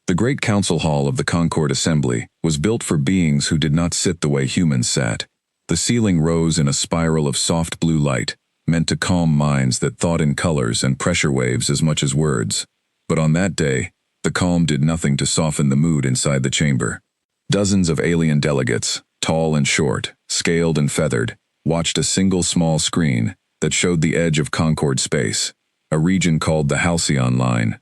The great council hall of the Concord Assembly was built for beings who did not sit the way humans sat. The ceiling rose in a spiral of soft blue light, meant to calm minds that thought in colors and pressure waves as much as words. But on that day, the calm did nothing to soften the mood inside the chamber. Dozens of alien delegates, tall and short, scaled and feathered, watched a single small screen that showed the edge of Concord space, a region called the Halcyon Line.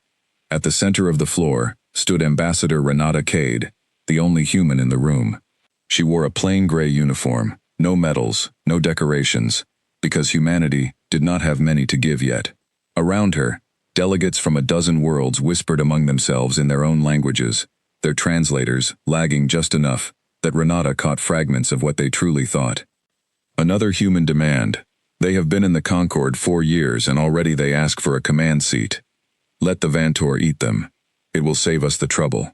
At the center of the floor stood Ambassador Renata Cade, the only human in the room. She wore a plain gray uniform, no medals, no decorations, because humanity did not have many to give yet. Around her, delegates from a dozen worlds whispered among themselves in their own languages, their translators lagging just enough that Renata caught fragments of what they truly thought. Another human demand. They have been in the Concord 4 years and already they ask for a command seat. Let the Vantor eat them. It will save us the trouble.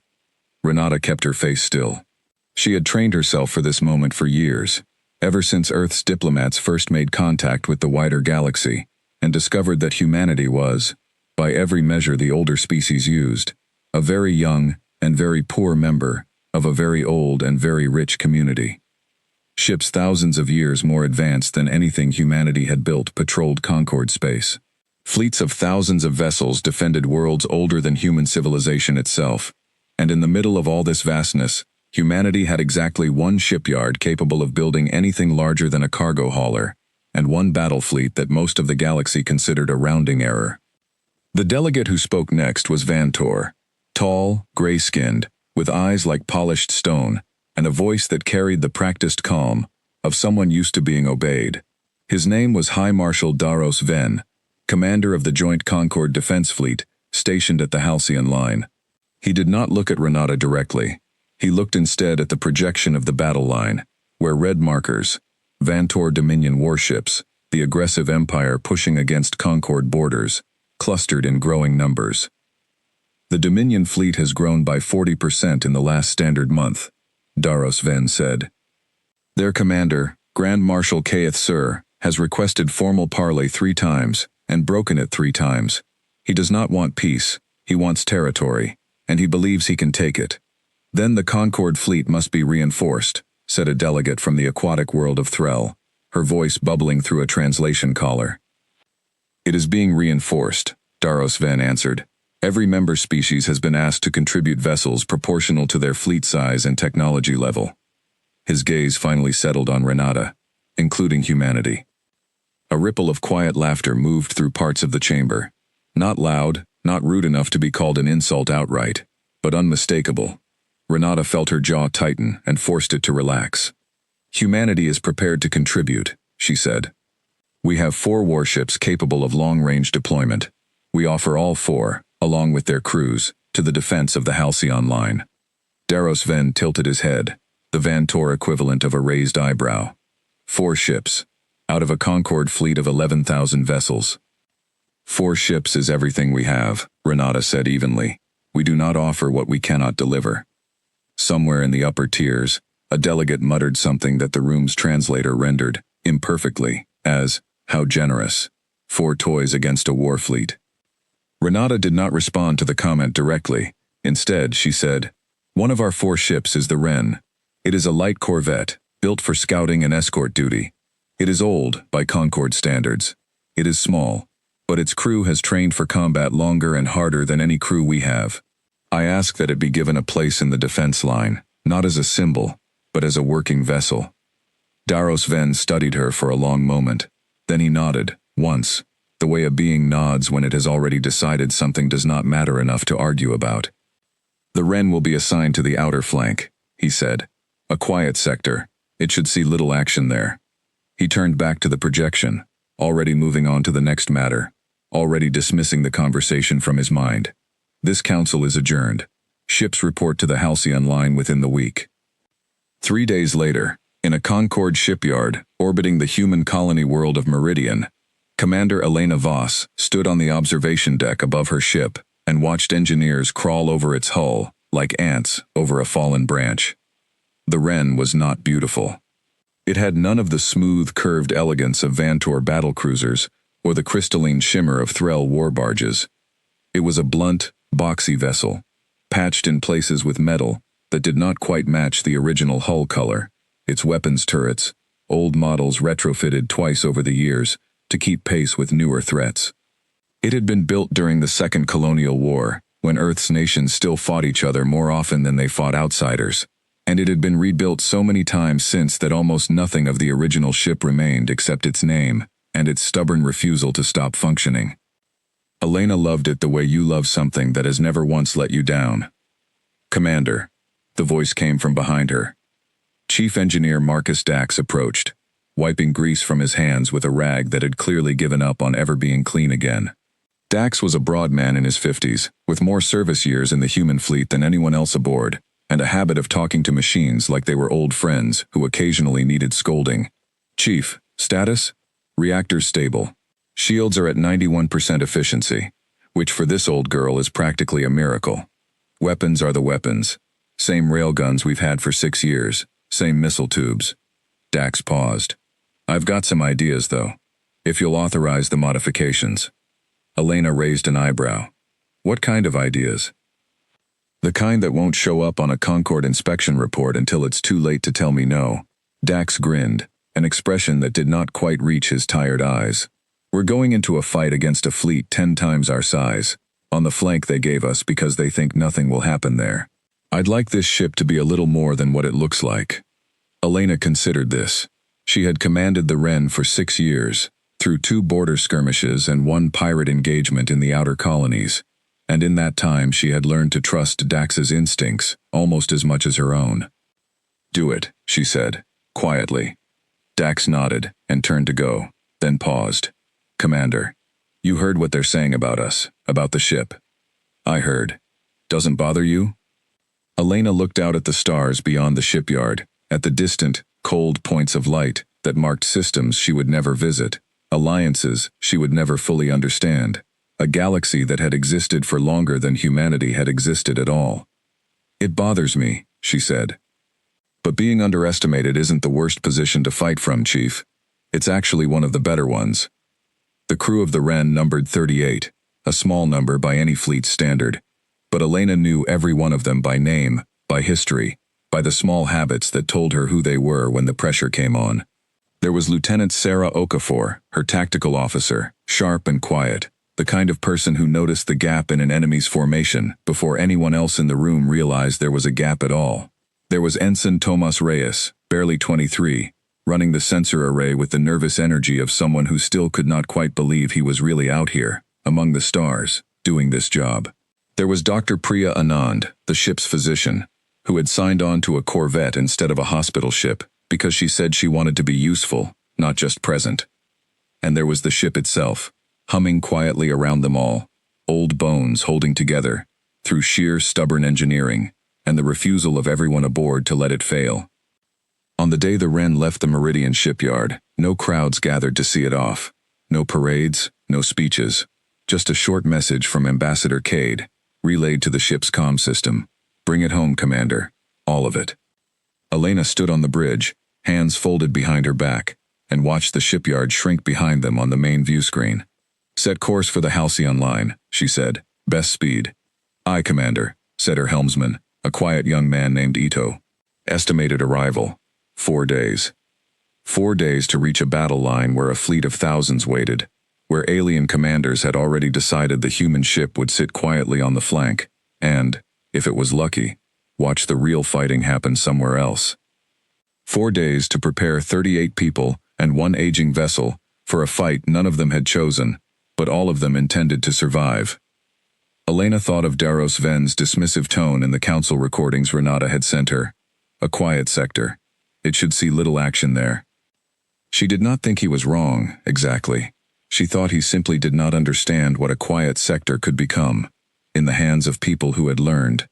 Renata kept her face still. She had trained herself for this moment for years, ever since Earth's diplomats first made contact with the wider galaxy and discovered that humanity was, by every measure the older species used, a very young and very poor member of a very old and very rich community. Ships thousands of years more advanced than anything humanity had built patrolled Concord space. Fleets of thousands of vessels defended worlds older than human civilization itself, and in the middle of all this vastness, humanity had exactly one shipyard capable of building anything larger than a cargo hauler, and one battle fleet that most of the galaxy considered a rounding error. The delegate who spoke next was Vantor, tall, gray-skinned, with eyes like polished stone, and a voice that carried the practiced calm of someone used to being obeyed. His name was High Marshal Daros Ven, commander of the Joint Concord Defense Fleet, stationed at the Halcyon Line. He did not look at Renata directly. He looked instead at the projection of the battle line, where red markers, Vantor Dominion warships, the aggressive empire pushing against Concord borders, clustered in growing numbers. The Dominion fleet has grown by 40% in the last standard month, Daros Ven said. Their commander, Grand Marshal Kaeth Sur, has requested formal parley 3 times and broken it 3 times. He does not want peace, he wants territory, and he believes he can take it. Then the Concord fleet must be reinforced, said a delegate from the aquatic world of Threll, her voice bubbling through a translation collar. It is being reinforced, Daros Ven answered. Every member species has been asked to contribute vessels proportional to their fleet size and technology level. His gaze finally settled on Renata, including humanity. A ripple of quiet laughter moved through parts of the chamber. Not loud, not rude enough to be called an insult outright, but unmistakable. Renata felt her jaw tighten and forced it to relax. Humanity is prepared to contribute, she said. We have 4 warships capable of long-range deployment. We offer all 4, along with their crews, to the defense of the Halcyon Line. Daros Ven tilted his head, the Vantor equivalent of a raised eyebrow. 4 ships, out of a Concord fleet of 11,000 vessels. 4 ships is everything we have, Renata said evenly. We do not offer what we cannot deliver. Somewhere in the upper tiers, a delegate muttered something that the room's translator rendered, imperfectly, as, how generous. 4 toys against a war fleet. Renata did not respond to the comment directly. Instead, she said, one of our 4 ships is the Wren. It is a light corvette, built for scouting and escort duty. It is old, by Concord standards. It is small, but its crew has trained for combat longer and harder than any crew we have. I ask that it be given a place in the defense line, not as a symbol, but as a working vessel. Daros Ven studied her for a long moment. Then he nodded, once, the way a being nods when it has already decided something does not matter enough to argue about. The Wren will be assigned to the outer flank, he said. A quiet sector. It should see little action there. He turned back to the projection, already moving on to the next matter, already dismissing the conversation from his mind. This council is adjourned. Ships report to the Halcyon Line within the week. 3 days later, in a Concord shipyard orbiting the human colony world of Meridian, Commander Elena Voss stood on the observation deck above her ship and watched engineers crawl over its hull like ants over a fallen branch. The Wren was not beautiful. It had none of the smooth, curved elegance of Vantor battlecruisers or the crystalline shimmer of Threll war barges. It was a blunt, boxy vessel. patched in places with metal that did not quite match the original hull color, its weapons turrets, old models retrofitted twice over the years to keep pace with newer threats. It had been built during the Second Colonial War, when Earth's nations still fought each other more often than they fought outsiders, and it had been rebuilt so many times since that almost nothing of the original ship remained except its name and its stubborn refusal to stop functioning. Elena loved it the way you love something that has never once let you down. Commander, the voice came from behind her. Chief Engineer Marcus Dax approached, wiping grease from his hands with a rag that had clearly given up on ever being clean again. Dax was a broad man in his 50s, with more service years in the human fleet than anyone else aboard, and a habit of talking to machines like they were old friends who occasionally needed scolding. Chief, status? Reactors stable. Shields are at 91% efficiency, which for this old girl is practically a miracle. Weapons are the weapons. Same railguns we've had for 6 years, same missile tubes. Dax paused. I've got some ideas, though, if you'll authorize the modifications. Elena raised an eyebrow. What kind of ideas? The kind that won't show up on a Concord inspection report until it's too late to tell me no. Dax grinned, an expression that did not quite reach his tired eyes. We're going into a fight against a fleet 10 times our size, on the flank they gave us because they think nothing will happen there. I'd like this ship to be a little more than what it looks like. Elena considered this. She had commanded the Wren for 6 years, through 2 border skirmishes and 1 pirate engagement in the outer colonies, and in that time she had learned to trust Dax's instincts almost as much as her own. Do it, she said, quietly. Dax nodded and turned to go, then paused. Commander, you heard what they're saying about us, about the ship. I heard. Doesn't bother you? Elena looked out at the stars beyond the shipyard, at the distant, cold points of light that marked systems she would never visit, alliances she would never fully understand, a galaxy that had existed for longer than humanity had existed at all. It bothers me, she said. But being underestimated isn't the worst position to fight from, Chief. It's actually one of the better ones. The crew of the Wren numbered 38, a small number by any fleet standard, but Elena knew every one of them by name, by history, by the small habits that told her who they were when the pressure came on. There was Lieutenant Sarah Okafor, her tactical officer, sharp and quiet, the kind of person who noticed the gap in an enemy's formation before anyone else in the room realized there was a gap at all. There was Ensign Tomas Reyes, barely 23, running the sensor array with the nervous energy of someone who still could not quite believe he was really out here, among the stars, doing this job. There was Dr. Priya Anand, the ship's physician, who had signed on to a corvette instead of a hospital ship, because she said she wanted to be useful, not just present. And there was the ship itself, humming quietly around them all, old bones holding together, through sheer stubborn engineering, and the refusal of everyone aboard to let it fail. On the day the Wren left the Meridian shipyard, no crowds gathered to see it off, no parades, no speeches, just a short message from Ambassador Cade, relayed to the ship's comm system. Bring it home, Commander, all of it. Elena stood on the bridge, hands folded behind her back, and watched the shipyard shrink behind them on the main view screen. Set course for the Halcyon line, she said. Best speed. Aye, Commander, said her helmsman, a quiet young man named Ito. Estimated arrival. 4 days. 4 days to reach a battle line where a fleet of thousands waited, where alien commanders had already decided the human ship would sit quietly on the flank, and, if it was lucky, watch the real fighting happen somewhere else. 4 days to prepare 38 people and 1 aging vessel for a fight none of them had chosen, but all of them intended to survive. Elena thought of Daros Ven's dismissive tone in the council recordings Renata had sent her. A quiet sector. It should see little action there. She did not think he was wrong, exactly. She thought he simply did not understand what a quiet sector could become, in the hands of people who had learned,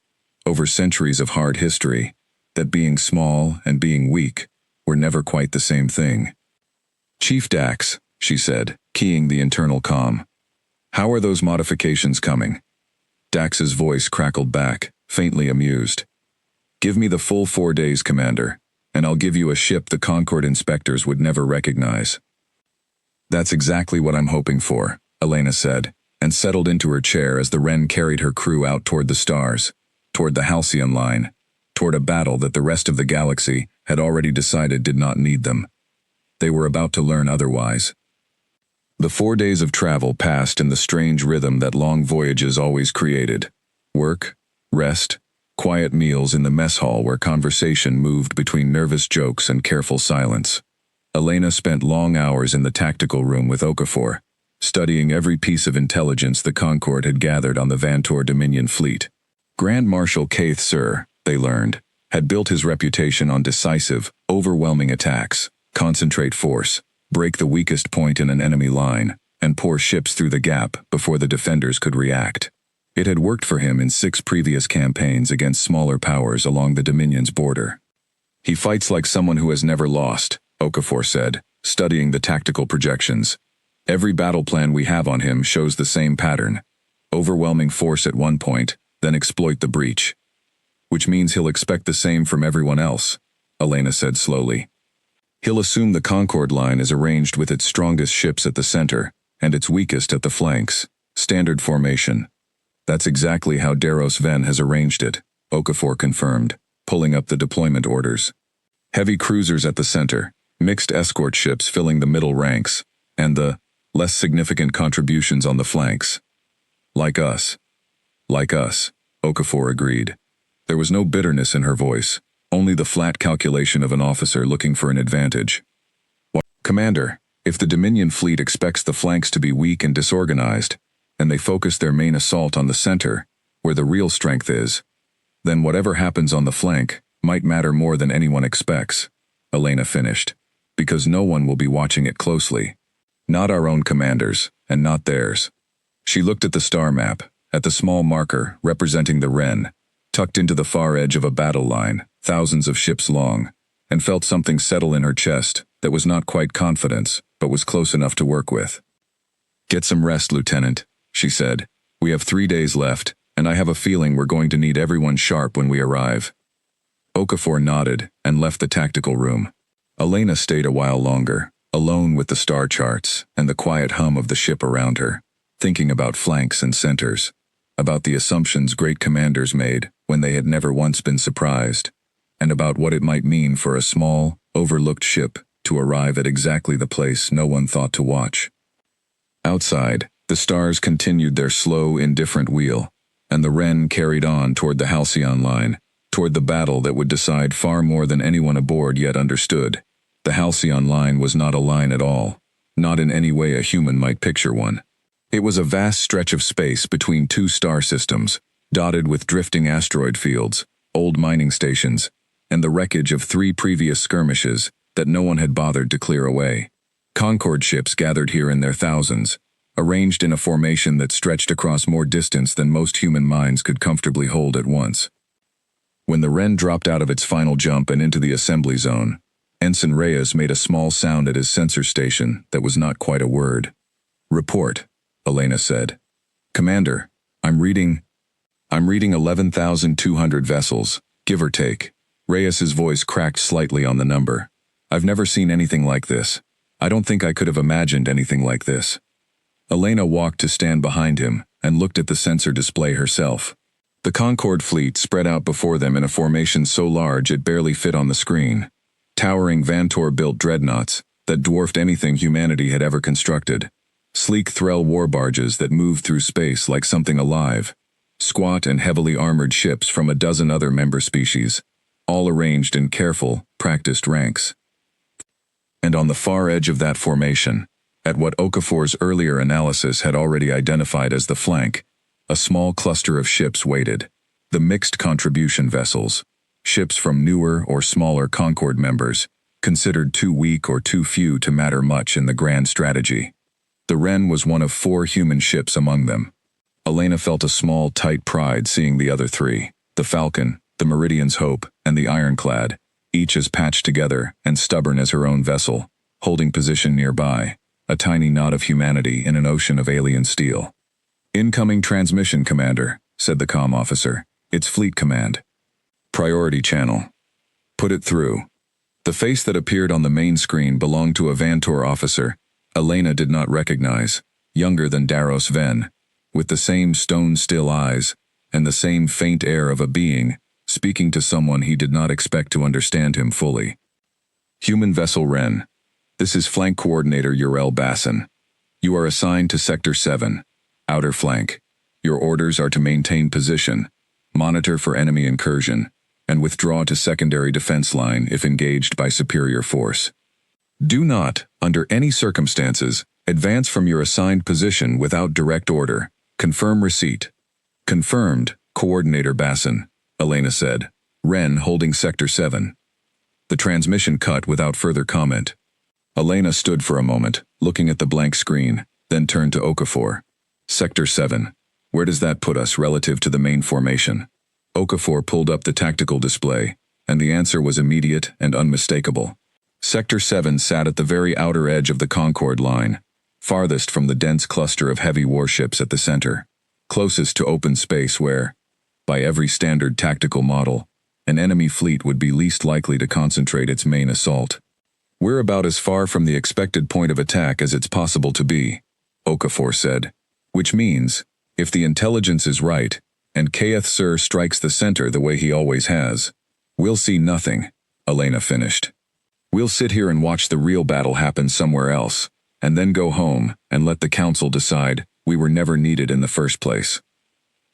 over centuries of hard history, that being small and being weak were never quite the same thing. Chief Dax, she said, keying the internal comm. How are those modifications coming? Dax's voice crackled back, faintly amused. Give me the full 4 days, Commander, and I'll give you a ship the Concord inspectors would never recognize. That's exactly what I'm hoping for, Elena said, and settled into her chair as the Wren carried her crew out toward the stars, toward the Halcyon line, toward a battle that the rest of the galaxy had already decided did not need them. They were about to learn otherwise. The 4 days of travel passed in the strange rhythm that long voyages always created. Work, rest, quiet meals in the mess hall where conversation moved between nervous jokes and careful silence. Elena spent long hours in the tactical room with Okafor, studying every piece of intelligence the Concord had gathered on the Vantor Dominion fleet. Grand Marshal Kaith Sur, they learned, had built his reputation on decisive, overwhelming attacks, concentrate force, break the weakest point in an enemy line, and pour ships through the gap before the defenders could react. It had worked for him in 6 previous campaigns against smaller powers along the Dominion's border. "He fights like someone who has never lost," Okafor said, studying the tactical projections. "Every battle plan we have on him shows the same pattern. Overwhelming force at one point, then exploit the breach. Which means he'll expect the same from everyone else," Elena said slowly. "He'll assume the Concord line is arranged with its strongest ships at the center, and its weakest at the flanks. Standard formation. That's exactly how Daros Ven has arranged it," Okafor confirmed, pulling up the deployment orders. "Heavy cruisers at the center, mixed escort ships filling the middle ranks, and the less significant contributions on the flanks. Like us." "Like us," Okafor agreed. There was no bitterness in her voice, only the flat calculation of an officer looking for an advantage. "Commander, if the Dominion fleet expects the flanks to be weak and disorganized, and they focus their main assault on the center, where the real strength is, then whatever happens on the flank might matter more than anyone expects," Elena finished, "because no one will be watching it closely. Not our own commanders, and not theirs." She looked at the star map, at the small marker representing the Wren, tucked into the far edge of a battle line, thousands of ships long, and felt something settle in her chest that was not quite confidence, but was close enough to work with. "Get some rest, Lieutenant," she said. "We have 3 days left, and I have a feeling we're going to need everyone sharp when we arrive." Okafor nodded and left the tactical room. Elena stayed a while longer, alone with the star charts and the quiet hum of the ship around her, thinking about flanks and centers, about the assumptions great commanders made when they had never once been surprised, and about what it might mean for a small, overlooked ship to arrive at exactly the place no one thought to watch. Outside, the stars continued their slow, indifferent wheel, and the Wren carried on toward the Halcyon line, toward the battle that would decide far more than anyone aboard yet understood. The Halcyon line was not a line at all, not in any way a human might picture one. It was a vast stretch of space between 2 star systems, dotted with drifting asteroid fields, old mining stations, and the wreckage of 3 previous skirmishes that no one had bothered to clear away. Concord ships gathered here in their thousands, arranged in a formation that stretched across more distance than most human minds could comfortably hold at once. When the Wren dropped out of its final jump and into the assembly zone, Ensign Reyes made a small sound at his sensor station that was not quite a word. "Report," Elena said. "Commander, I'm reading 11,200 vessels, give or take." Reyes's voice cracked slightly on the number. "I've never seen anything like this. I don't think I could have imagined anything like this." Elena walked to stand behind him and looked at the sensor display herself. The Concord fleet spread out before them in a formation so large it barely fit on the screen. Towering Vantor-built dreadnoughts that dwarfed anything humanity had ever constructed. Sleek Threll war barges that moved through space like something alive. Squat and heavily armored ships from a dozen other member species, all arranged in careful, practiced ranks. And on the far edge of that formation, at what Okafor's earlier analysis had already identified as the flank, a small cluster of ships waited, the mixed contribution vessels, ships from newer or smaller Concord members, considered too weak or too few to matter much in the grand strategy. The Wren was one of 4 human ships among them. Elena felt a small, tight pride seeing the other 3, the Falcon, the Meridian's Hope, and the Ironclad, each as patched together and stubborn as her own vessel, holding position nearby, a tiny knot of humanity in an ocean of alien steel. "Incoming transmission, Commander," said the comm officer. "It's Fleet Command. Priority channel. Put it through." The face that appeared on the main screen belonged to a Vantor officer Elena did not recognize, younger than Daros Ven, with the same stone-still eyes and the same faint air of a being, speaking to someone he did not expect to understand him fully. Human Vessel Wren. This is Flank Coordinator Urel Bassin. You are assigned to Sector 7, Outer Flank. Your orders are to maintain position, monitor for enemy incursion, and withdraw to secondary defense line if engaged by superior force. Do not, under any circumstances, advance from your assigned position without direct order. Confirm receipt. Confirmed, Coordinator Bassin, Elena said, Wren holding Sector 7. The transmission cut without further comment. Elena stood for a moment, looking at the blank screen, then turned to Okafor. Sector 7. Where does that put us relative to the main formation? Okafor pulled up the tactical display, and the answer was immediate and unmistakable. Sector 7 sat at the very outer edge of the Concorde line, farthest from the dense cluster of heavy warships at the center, closest to open space where, by every standard tactical model, an enemy fleet would be least likely to concentrate its main assault. We're about as far from the expected point of attack as it's possible to be, Okafor said, which means, if the intelligence is right, and Kayeth Sir strikes the center the way he always has, we'll see nothing, Elena finished. We'll sit here and watch the real battle happen somewhere else, and then go home and let the Council decide we were never needed in the first place.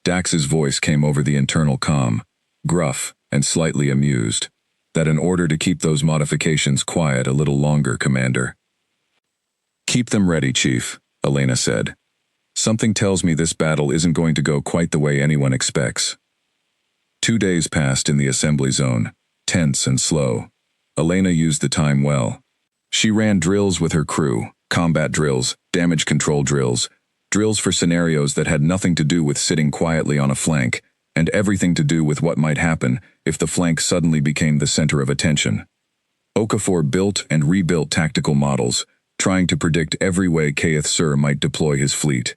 Dax's voice came over the internal comm, gruff and slightly amused, that in order to keep those modifications quiet a little longer, Commander. Keep them ready, Chief, Elena said. Something tells me this battle isn't going to go quite the way anyone expects. 2 days passed in the assembly zone, tense and slow. Elena used the time well. She ran drills with her crew, combat drills, damage control drills, drills for scenarios that had nothing to do with sitting quietly on a flank, and everything to do with what might happen if the flank suddenly became the center of attention. Okafor built and rebuilt tactical models, trying to predict every way Kayeth Sir might deploy his fleet.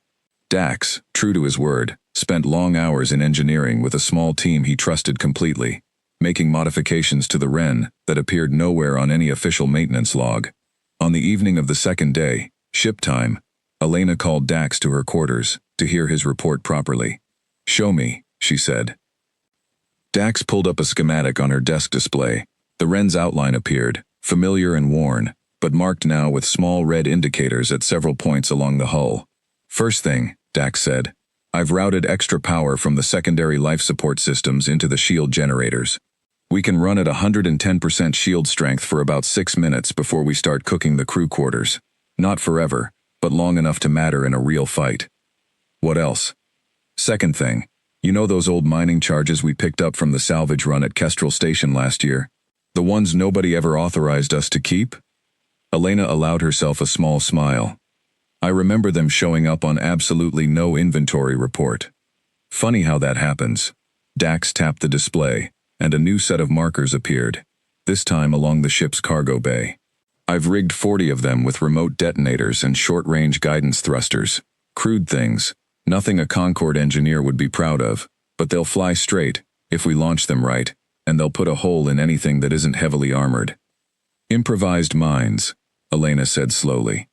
Dax, true to his word, spent long hours in engineering with a small team he trusted completely, making modifications to the Wren that appeared nowhere on any official maintenance log. On the evening of the second day, ship time, Elena called Dax to her quarters to hear his report properly. Show me, she said. Dax pulled up a schematic on her desk display. The Wren's outline appeared, familiar and worn, but marked now with small red indicators at several points along the hull. First thing, Dax said, I've routed extra power from the secondary life support systems into the shield generators. We can run at 110% shield strength for about 6 minutes before we start cooking the crew quarters. Not forever, but long enough to matter in a real fight. What else? Second thing, you know those old mining charges we picked up from the salvage run at Kestrel Station last year? The ones nobody ever authorized us to keep? Elena allowed herself a small smile. I remember them showing up on absolutely no inventory report. Funny how that happens. Dax tapped the display, and a new set of markers appeared, this time along the ship's cargo bay. I've rigged 40 of them with remote detonators and short-range guidance thrusters. Crude things, nothing a Concorde engineer would be proud of, but they'll fly straight, if we launch them right, and they'll put a hole in anything that isn't heavily armored. Improvised mines, Elena said slowly.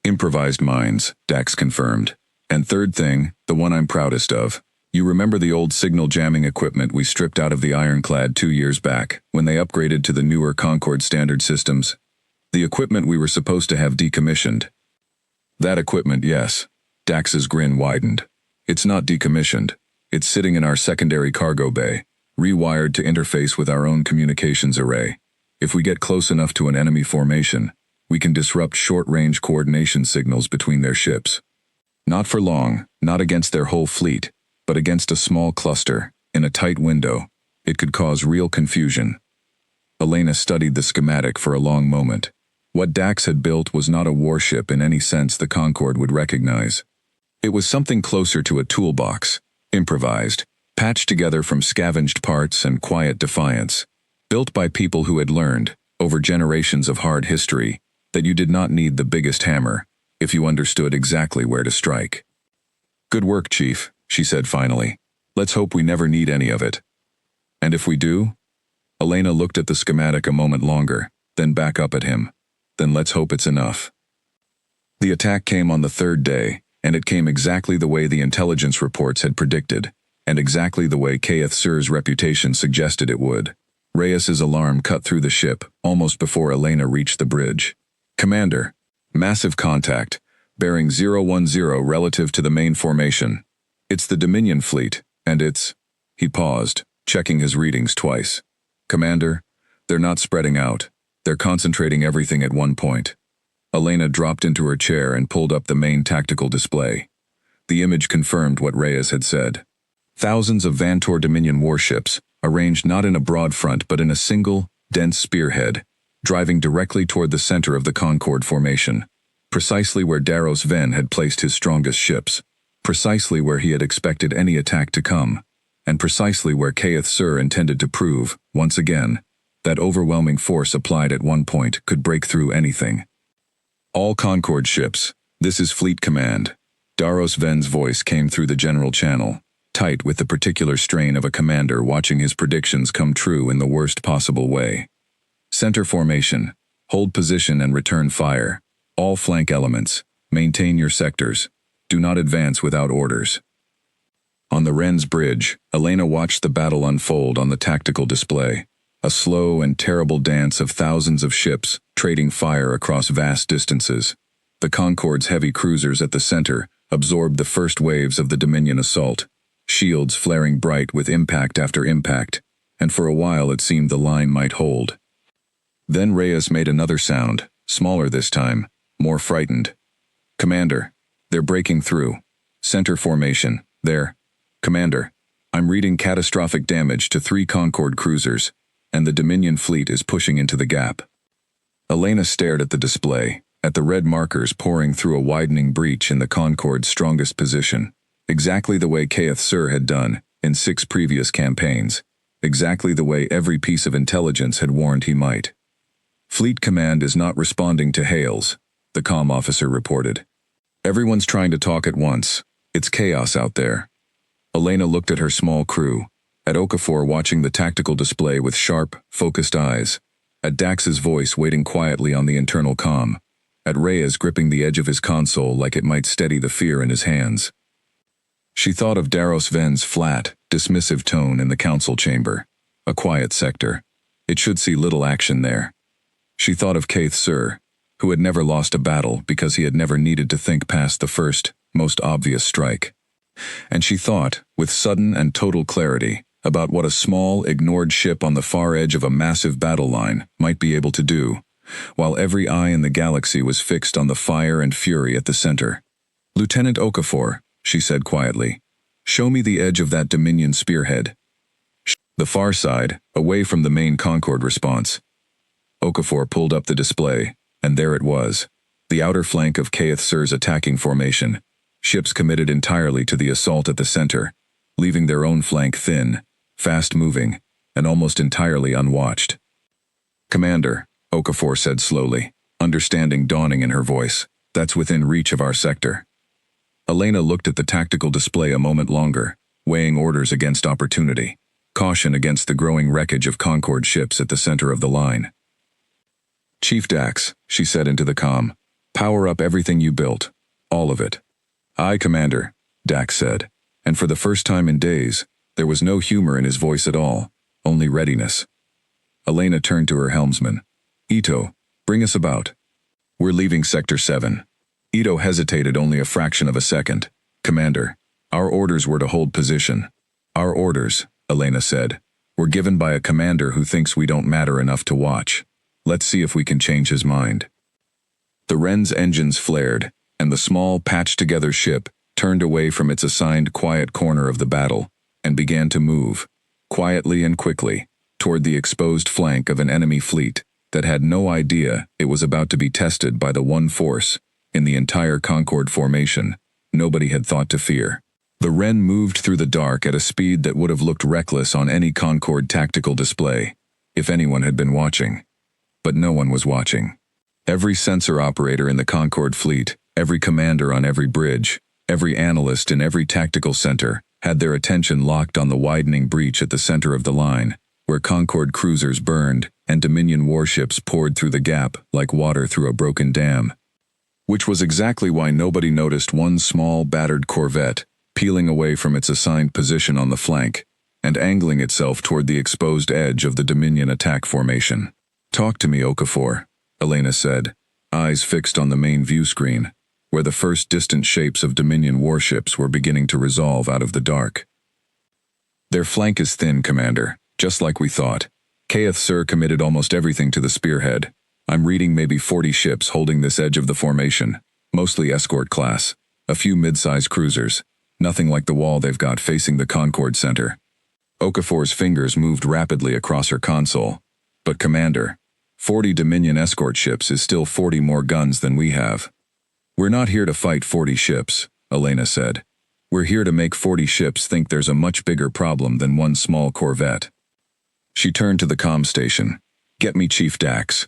Improvised mines, Dax confirmed. And third thing, the one I'm proudest of. You remember the old signal jamming equipment we stripped out of the Ironclad 2 years back, when they upgraded to the newer Concorde standard systems? The equipment we were supposed to have decommissioned. That equipment, yes. Dax's grin widened. It's not decommissioned. It's sitting in our secondary cargo bay, rewired to interface with our own communications array. If we get close enough to an enemy formation, we can disrupt short-range coordination signals between their ships. Not for long, not against their whole fleet, but against a small cluster, in a tight window. It could cause real confusion. Elena studied the schematic for a long moment. What Dax had built was not a warship in any sense the Concorde would recognize. It was something closer to a toolbox, improvised, patched together from scavenged parts and quiet defiance, built by people who had learned, over generations of hard history, that you did not need the biggest hammer if you understood exactly where to strike. Good work, Chief, she said finally. Let's hope we never need any of it. And if we do? Elena looked at the schematic a moment longer, then back up at him. Then let's hope it's enough. The attack came on the third day, and it came exactly the way the intelligence reports had predicted. and exactly the way Kayeth Sir's reputation suggested it would. Reyes's alarm cut through the ship, almost before Elena reached the bridge. "Commander, massive contact, bearing 010 relative to the main formation. It's the Dominion fleet, and it's..." He paused, checking his readings twice. "Commander, they're not spreading out. They're concentrating everything at one point." Elena dropped into her chair and pulled up the main tactical display. The image confirmed what Reyes had said. Thousands of Vantor Dominion warships, arranged not in a broad front but in a single, dense spearhead, driving directly toward the center of the Concord formation, precisely where Daros Ven had placed his strongest ships, precisely where he had expected any attack to come, and precisely where Kayeth Sir intended to prove, once again, that overwhelming force applied at one point could break through anything. "All Concord ships, this is Fleet Command." Daros Ven's voice came through the general channel, tight with the particular strain of a commander watching his predictions come true in the worst possible way. "Center formation, hold position and return fire. All flank elements, maintain your sectors. Do not advance without orders." On the Wren's bridge, Elena watched the battle unfold on the tactical display, a slow and terrible dance of thousands of ships trading fire across vast distances. The Concord's heavy cruisers at the center absorbed the first waves of the Dominion assault, shields flaring bright with impact after impact, and for a while it seemed the line might hold. Then Reyes made another sound, smaller this time, more frightened. "Commander, they're breaking through. Center formation, there. Commander, I'm reading catastrophic damage to 3 Concord cruisers, and the Dominion fleet is pushing into the gap." Elena stared at the display, at the red markers pouring through a widening breach in the Concord's strongest position, exactly the way Kayeth Sir had done in 6 previous campaigns, exactly the way every piece of intelligence had warned he might. "Fleet Command is not responding to hails," the comm officer reported. "Everyone's trying to talk at once. It's chaos out there." Elena looked at her small crew, at Okafor watching the tactical display with sharp, focused eyes, at Dax's voice waiting quietly on the internal comm, at Reyes gripping the edge of his console like it might steady the fear in his hands. She thought of Daros Ven's flat, dismissive tone in the council chamber, a quiet sector. It should see little action there. She thought of Kayeth Sir, who had never lost a battle because he had never needed to think past the first, most obvious strike. And she thought, with sudden and total clarity, about what a small, ignored ship on the far edge of a massive battle line might be able to do, while every eye in the galaxy was fixed on the fire and fury at the center. "Lieutenant Okafor," she said quietly, "show me the edge of that Dominion spearhead." The far side, away from the main Concord response. Okafor pulled up the display, and there it was, the outer flank of Kayeth Sir's attacking formation, ships committed entirely to the assault at the center, leaving their own flank thin, fast-moving, and almost entirely unwatched. "Commander," Okafor said slowly, understanding dawning in her voice, "that's within reach of our sector." Elena looked at the tactical display a moment longer, weighing orders against opportunity, caution against the growing wreckage of Concord ships at the center of the line. "Chief Dax," she said into the comm, "power up everything you built. All of it." "Aye, Commander," Dax said, and for the first time in days, there was no humor in his voice at all, only readiness. Elena turned to her helmsman. "Ito, bring us about." "We're leaving Sector 7. Ito hesitated only a fraction of a second. "Commander, our orders were to hold position." "Our orders," Elena said, "were given by a commander who thinks we don't matter enough to watch. Let's see if we can change his mind." The Wren's engines flared, and the small, patched-together ship turned away from its assigned quiet corner of the battle and began to move, quietly and quickly, toward the exposed flank of an enemy fleet that had no idea it was about to be tested by the one force, in the entire Concord formation, nobody had thought to fear. The Wren moved through the dark at a speed that would have looked reckless on any Concord tactical display, if anyone had been watching. But no one was watching. Every sensor operator in the Concord fleet, every commander on every bridge, every analyst in every tactical center, had their attention locked on the widening breach at the center of the line, where Concord cruisers burned and Dominion warships poured through the gap like water through a broken dam. Which was exactly why nobody noticed one small, battered corvette, peeling away from its assigned position on the flank, and angling itself toward the exposed edge of the Dominion attack formation. "Talk to me, Okafor," Elena said, eyes fixed on the main view screen, where the first distant shapes of Dominion warships were beginning to resolve out of the dark. "Their flank is thin, Commander, just like we thought. Kaeth Sir committed almost everything to the spearhead. I'm reading maybe 40 ships holding this edge of the formation, mostly escort class, a few mid-size cruisers, nothing like the wall they've got facing the Concord Center." Okafor's fingers moved rapidly across her console. "But Commander, 40 Dominion escort ships is still 40 more guns than we have." "We're not here to fight 40 ships," Elena said. "We're here to make 40 ships think there's a much bigger problem than one small corvette." She turned to the comm station. "Get me Chief Dax."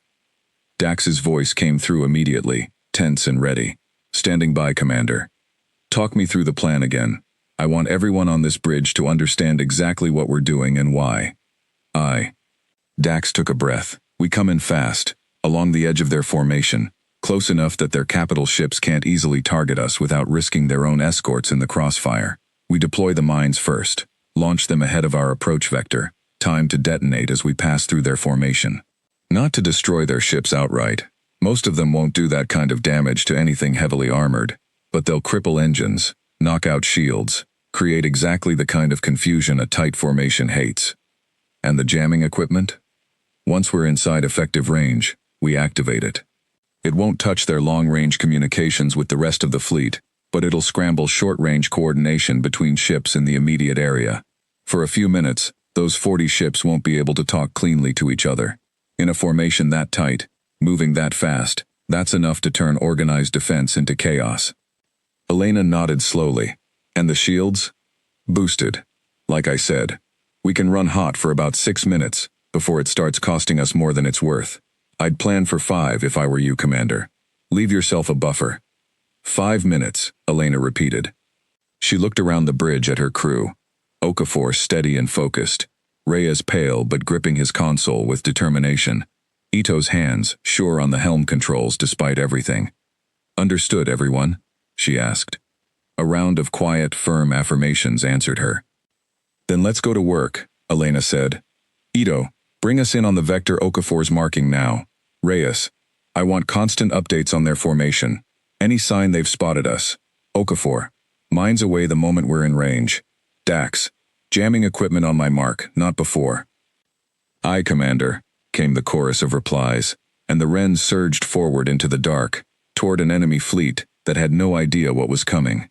Dax's voice came through immediately, tense and ready. "Standing by, Commander. Talk me through the plan again. I want everyone on this bridge to understand exactly what we're doing and why." "Aye." Dax took a breath. "We come in fast, along the edge of their formation, close enough that their capital ships can't easily target us without risking their own escorts in the crossfire. We deploy the mines first, launch them ahead of our approach vector, timed to detonate as we pass through their formation. Not to destroy their ships outright. Most of them won't do that kind of damage to anything heavily armored, but they'll cripple engines, knock out shields, create exactly the kind of confusion a tight formation hates. And the jamming equipment? Once we're inside effective range, we activate it. It won't touch their long-range communications with the rest of the fleet, but it'll scramble short-range coordination between ships in the immediate area. For a few minutes, those 40 ships won't be able to talk cleanly to each other. In a formation that tight, moving that fast, that's enough to turn organized defense into chaos." Elena nodded slowly. "And the shields?" "Boosted. Like I said, we can run hot for about 6 minutes before it starts costing us more than it's worth. I'd plan for 5 if I were you, Commander. Leave yourself a buffer." 5 minutes, Elena repeated. She looked around the bridge at her crew. Okafor steady and focused. Reyes pale but gripping his console with determination. Ito's hands sure on the helm controls despite everything. "Understood, everyone?" she asked. A round of quiet, firm affirmations answered her. "Then let's go to work," Elena said. "Ito, bring us in on the vector Okafor's marking now. Reyes, I want constant updates on their formation. Any sign they've spotted us. Okafor, mines away the moment we're in range. Dax, jamming equipment on my mark, not before." "Aye, Commander," came the chorus of replies, and the Wrens surged forward into the dark, toward an enemy fleet that had no idea what was coming.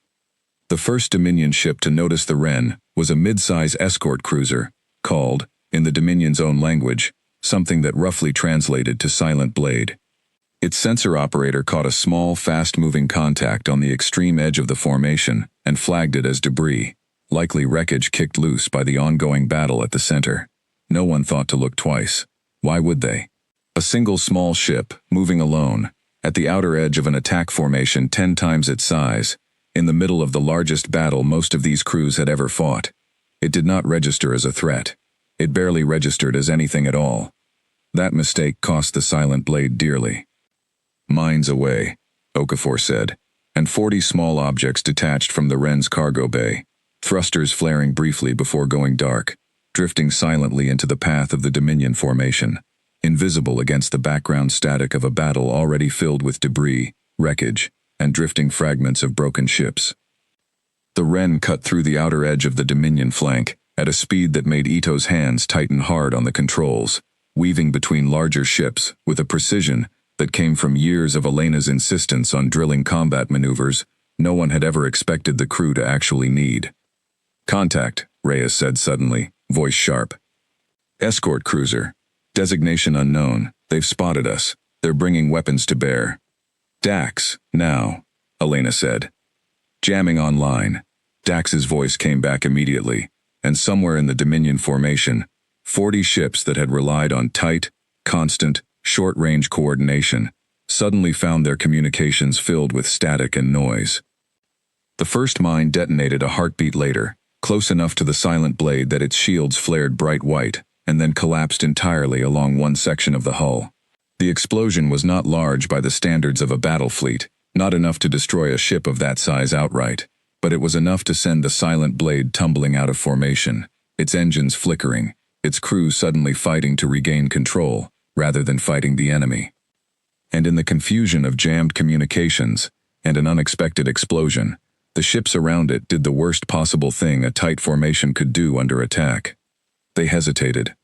The first Dominion ship to notice the Wren was a mid-size escort cruiser, called, in the Dominion's own language, something that roughly translated to Silent Blade. Its sensor operator caught a small, fast-moving contact on the extreme edge of the formation and flagged it as debris, likely wreckage kicked loose by the ongoing battle at the center. No one thought to look twice. Why would they? A single small ship, moving alone, at the outer edge of an attack formation 10 times its size, in the middle of the largest battle most of these crews had ever fought. It did not register as a threat. It barely registered as anything at all. That mistake cost the Silent Blade dearly. "Mines away," Okafor said, and 40 small objects detached from the Wren's cargo bay, thrusters flaring briefly before going dark, drifting silently into the path of the Dominion formation, invisible against the background static of a battle already filled with debris, wreckage, and drifting fragments of broken ships. The Wren cut through the outer edge of the Dominion flank, at a speed that made Ito's hands tighten hard on the controls, weaving between larger ships with a precision that came from years of Elena's insistence on drilling combat maneuvers no one had ever expected the crew to actually need. "Contact," Reyes said suddenly, voice sharp. "Escort cruiser. Designation unknown. They've spotted us. They're bringing weapons to bear." "Dax, now," Elena said. "Jamming online." Dax's voice came back immediately, and somewhere in the Dominion formation, 40 ships that had relied on tight, constant, short-range coordination suddenly found their communications filled with static and noise. The first mine detonated a heartbeat later, close enough to the Silent Blade that its shields flared bright white, and then collapsed entirely along one section of the hull. The explosion was not large by the standards of a battle fleet, not enough to destroy a ship of that size outright, but it was enough to send the silent blade tumbling out of formation, its engines flickering, its crew suddenly fighting to regain control, rather than fighting the enemy. And in the confusion of jammed communications and an unexpected explosion, the ships around it did the worst possible thing a tight formation could do under attack. They hesitated.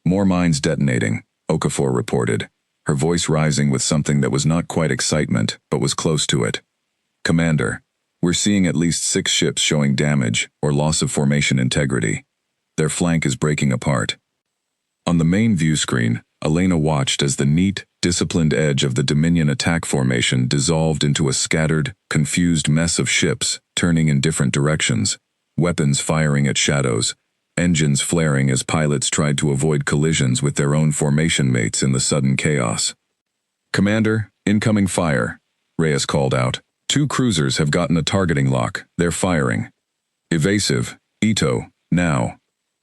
"More mines detonating," Okafor reported, her voice rising with something that was not quite excitement, but was close to it. "Commander, we're seeing at least 6 ships showing damage or loss of formation integrity. Their flank is breaking apart." On the main view screen, Elena watched as the neat, disciplined edge of the Dominion attack formation dissolved into a scattered, confused mess of ships turning in different directions, weapons firing at shadows, engines flaring as pilots tried to avoid collisions with their own formation mates in the sudden chaos. "Commander, incoming fire," Reyes called out. "2 cruisers have gotten a targeting lock. They're firing." "Evasive, Ito, now."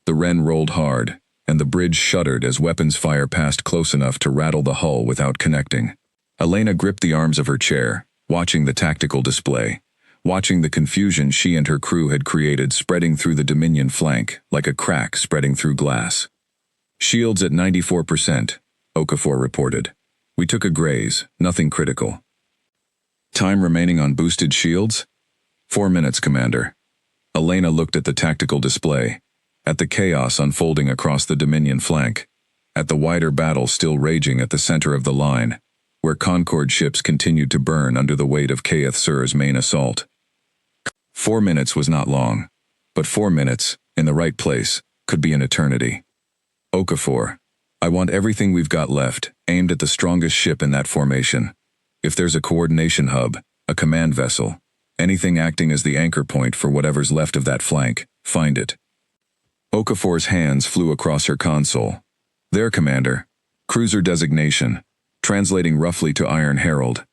The Wren rolled hard, and the bridge shuddered as weapons fire passed close enough to rattle the hull without connecting. Elena gripped the arms of her chair, watching the tactical display, watching the confusion she and her crew had created spreading through the Dominion flank like a crack spreading through glass. "Shields at 94%, Okafor reported. "We took a graze, nothing critical." "Time remaining on boosted shields?" 4 minutes, Commander." Elena looked at the tactical display, at the chaos unfolding across the Dominion flank, at the wider battle still raging at the center of the line, where Concord ships continued to burn under the weight of Kaeth Sur's main assault. 4 minutes was not long, but 4 minutes, in the right place, could be an eternity. "Okafor, I want everything we've got left, aimed at the strongest ship in that formation. If there's a coordination hub, a command vessel, anything acting as the anchor point for whatever's left of that flank, find it." Okafor's hands flew across her console. "There, Commander. Cruiser designation, translating roughly to Iron Herald.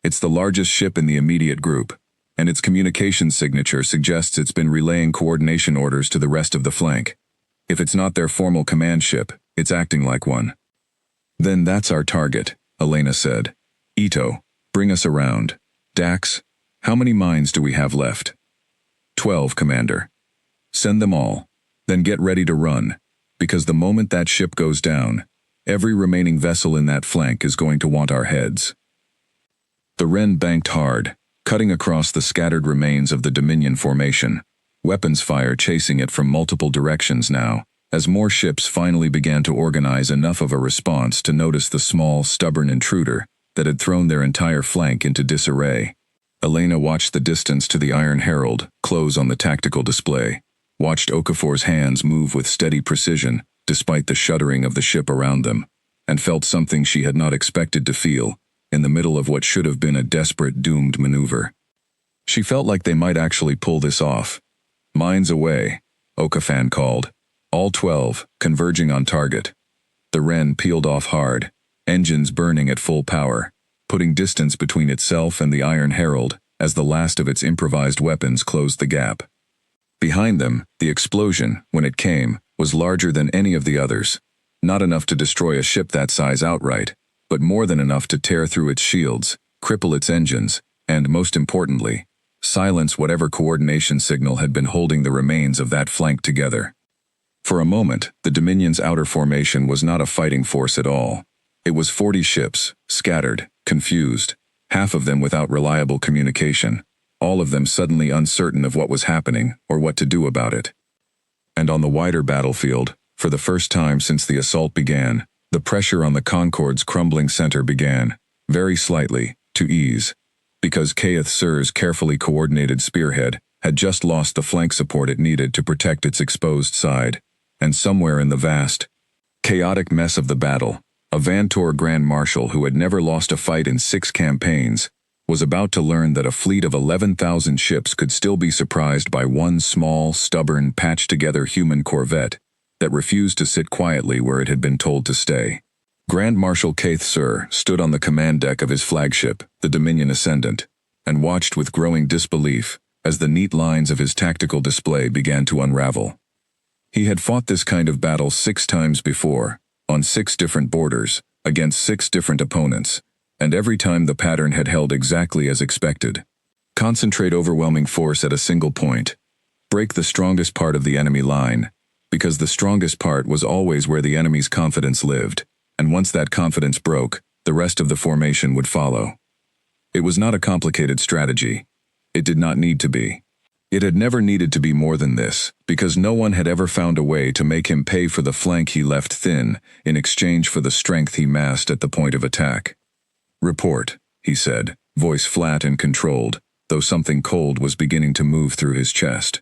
It's the largest ship in the immediate group, and its communication signature suggests it's been relaying coordination orders to the rest of the flank. If it's not their formal command ship, it's acting like one." "Then that's our target," Elena said. "Ito, bring us around. Dax, how many mines do we have left?" 12, Commander." "Send them all. Then get ready to run, because the moment that ship goes down, every remaining vessel in that flank is going to want our heads." The Wren banked hard, cutting across the scattered remains of the Dominion formation, weapons fire chasing it from multiple directions now, as more ships finally began to organize enough of a response to notice the small, stubborn intruder that had thrown their entire flank into disarray. Elena watched the distance to the Iron Herald close on the tactical display, watched Okafor's hands move with steady precision despite the shuddering of the ship around them, and felt something she had not expected to feel in the middle of what should have been a desperate, doomed maneuver. She felt like they might actually pull this off. "Mines away," Okafan called. All 12, converging on target. The Wren peeled off hard, engines burning at full power, putting distance between itself and the Iron Herald as the last of its improvised weapons closed the gap. Behind them, the explosion, when it came, was larger than any of the others. Not enough to destroy a ship that size outright, but more than enough to tear through its shields, cripple its engines, and, most importantly, silence whatever coordination signal had been holding the remains of that flank together. For a moment, the Dominion's outer formation was not a fighting force at all. It was 40 ships, scattered, confused, half of them without reliable communication, all of them suddenly uncertain of what was happening or what to do about it. And on the wider battlefield, for the first time since the assault began, the pressure on the Concord's crumbling center began, very slightly, to ease, because Kaeth Sur's carefully coordinated spearhead had just lost the flank support it needed to protect its exposed side, and somewhere in the vast, chaotic mess of the battle, a Vantor Grand Marshal who had never lost a fight in 6 campaigns, was about to learn that a fleet of 11,000 ships could still be surprised by one small, stubborn, patched-together human corvette that refused to sit quietly where it had been told to stay. Grand Marshal Kaeth Sur stood on the command deck of his flagship, the Dominion Ascendant, and watched with growing disbelief as the neat lines of his tactical display began to unravel. He had fought this kind of battle 6 times before, on 6 different borders, against 6 different opponents, and every time the pattern had held exactly as expected. Concentrate overwhelming force at a single point. Break the strongest part of the enemy line, because the strongest part was always where the enemy's confidence lived, and once that confidence broke, the rest of the formation would follow. It was not a complicated strategy. It did not need to be. It had never needed to be more than this, because no one had ever found a way to make him pay for the flank he left thin in exchange for the strength he massed at the point of attack. "Report," he said, voice flat and controlled, though something cold was beginning to move through his chest.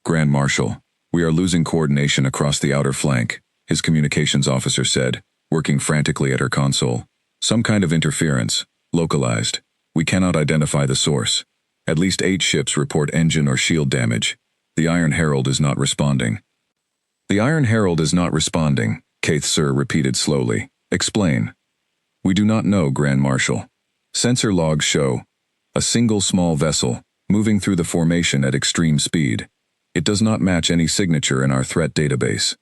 "Grand Marshal, we are losing coordination across the outer flank," his communications officer said, working frantically at her console. "Some kind of interference, localized. We cannot identify the source. At least 8 ships report engine or shield damage. The Iron Herald is not responding." "The Iron Herald is not responding," Kaith Sir repeated slowly. "Explain." "We do not know, Grand Marshal. Sensor logs show a single small vessel moving through the formation at extreme speed. It does not match any signature in our threat database."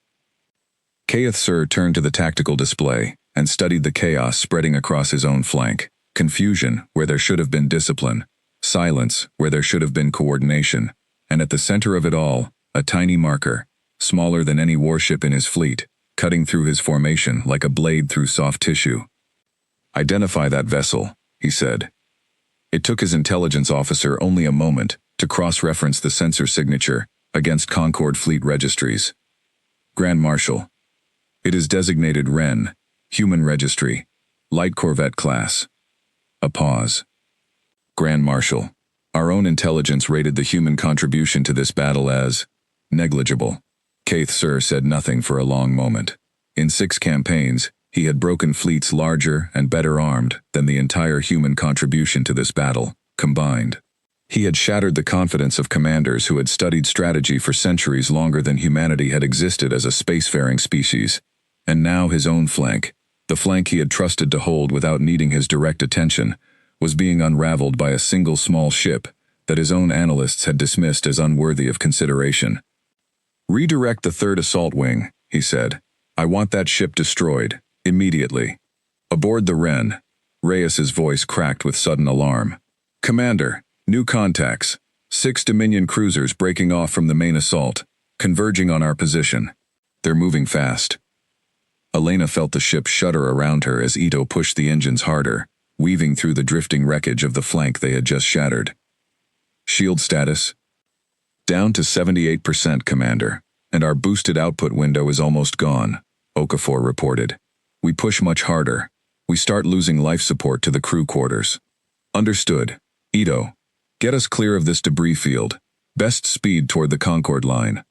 Kaith Sir turned to the tactical display and studied the chaos spreading across his own flank. Confusion where there should have been discipline. Silence where there should have been coordination. And at the center of it all, a tiny marker, smaller than any warship in his fleet, cutting through his formation like a blade through soft tissue. "Identify that vessel," he said. It took his intelligence officer only a moment to cross-reference the sensor signature against Concord fleet registries. "Grand Marshal, it is designated Wren, Human Registry, Light Corvette class." A pause. "Grand Marshal, our own intelligence rated the human contribution to this battle as negligible." Kaith Sir said nothing for a long moment. In 6 campaigns, he had broken fleets larger and better armed than the entire human contribution to this battle, combined. He had shattered the confidence of commanders who had studied strategy for centuries longer than humanity had existed as a spacefaring species. And now his own flank, the flank he had trusted to hold without needing his direct attention, was being unraveled by a single small ship that his own analysts had dismissed as unworthy of consideration. "Redirect the 3rd Assault Wing," he said. "I want that ship destroyed, immediately." "Aboard the Wren," Reyes's voice cracked with sudden alarm. "Commander, new contacts. 6 Dominion cruisers breaking off from the main assault, converging on our position. They're moving fast." Elena felt the ship shudder around her as Ito pushed the engines harder, weaving through the drifting wreckage of the flank they had just shattered. "Shield status?" "Down to 78%, Commander, and our boosted output window is almost gone," Okafor reported. "We push much harder. We start losing life support to the crew quarters." "Understood. Ito, get us clear of this debris field. Best speed toward the Concord line."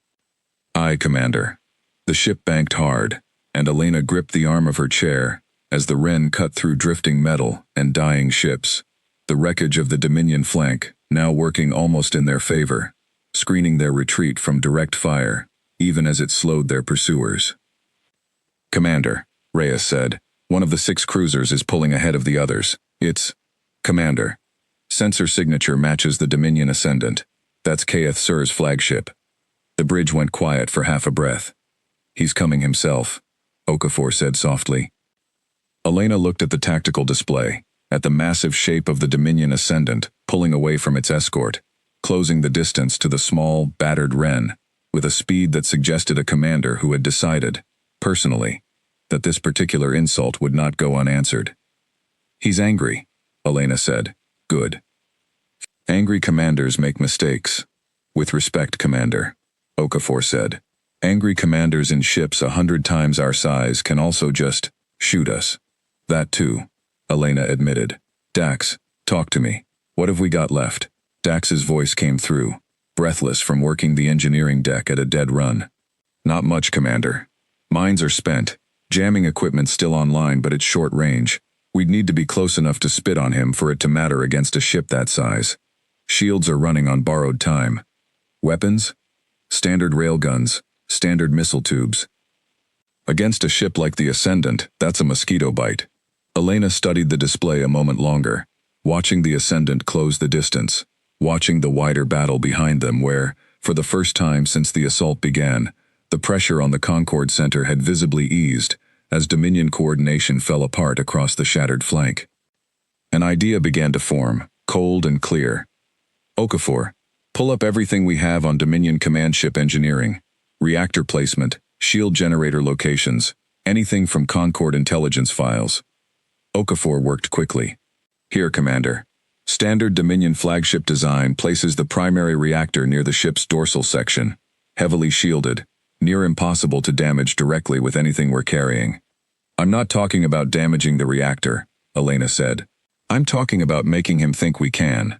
"Aye, Commander." The ship banked hard, and Elena gripped the arm of her chair as the Wren cut through drifting metal and dying ships, the wreckage of the Dominion flank now working almost in their favor, screening their retreat from direct fire, even as it slowed their pursuers. "Commander," Reyes said, "one of the 6 cruisers is pulling ahead of the others. It's..." "Commander. Sensor signature matches the Dominion Ascendant. That's Kaith Sir's flagship." The bridge went quiet for half a breath. "He's coming himself," Okafor said softly. Elena looked at the tactical display, at the massive shape of the Dominion Ascendant pulling away from its escort, closing the distance to the small, battered Wren, with a speed that suggested a commander who had decided, personally, that this particular insult would not go unanswered. "He's angry," Elena said. "Good. Angry commanders make mistakes." "With respect, Commander," Okafor said. "Angry commanders in ships 100 times our size can also just shoot us." "That too," Elena admitted. "Dax, talk to me. What have we got left?" Dax's voice came through, breathless from working the engineering deck at a dead run. "Not much, Commander. Mines are spent. Jamming equipment's still online, but it's short range. We'd need to be close enough to spit on him for it to matter against a ship that size. Shields are running on borrowed time. Weapons? Standard railguns, standard missile tubes. Against a ship like the Ascendant, that's a mosquito bite." Elena studied the display a moment longer, watching the Ascendant close the distance, watching the wider battle behind them where, for the first time since the assault began, the pressure on the Concord Center had visibly eased as Dominion coordination fell apart across the shattered flank. An idea began to form, cold and clear, Okafor, pull up everything we have on Dominion command ship engineering, reactor placement, shield generator locations, anything from Concord intelligence files. Okafor worked quickly. Here, Commander. Standard Dominion flagship design places the primary reactor near the ship's dorsal section, heavily shielded, near impossible to damage directly with anything we're carrying. I'm not talking about damaging the reactor, Elena said. I'm talking about making him think we can.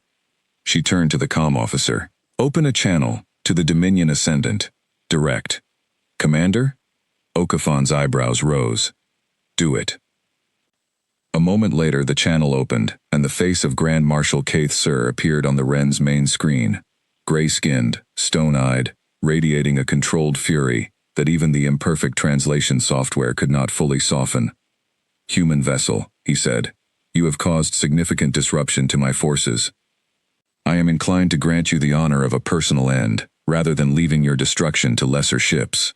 She turned to the comm officer. Open a channel to the Dominion Ascendant. Direct. Commander? Okafon's eyebrows rose. Do it. A moment later the channel opened, and the face of Grand Marshal Keith Sir appeared on the Wren's main screen. Gray-skinned, stone-eyed, radiating a controlled fury that even the imperfect translation software could not fully soften. Human vessel, he said. You have caused significant disruption to my forces. I am inclined to grant you the honor of a personal end, rather than leaving your destruction to lesser ships.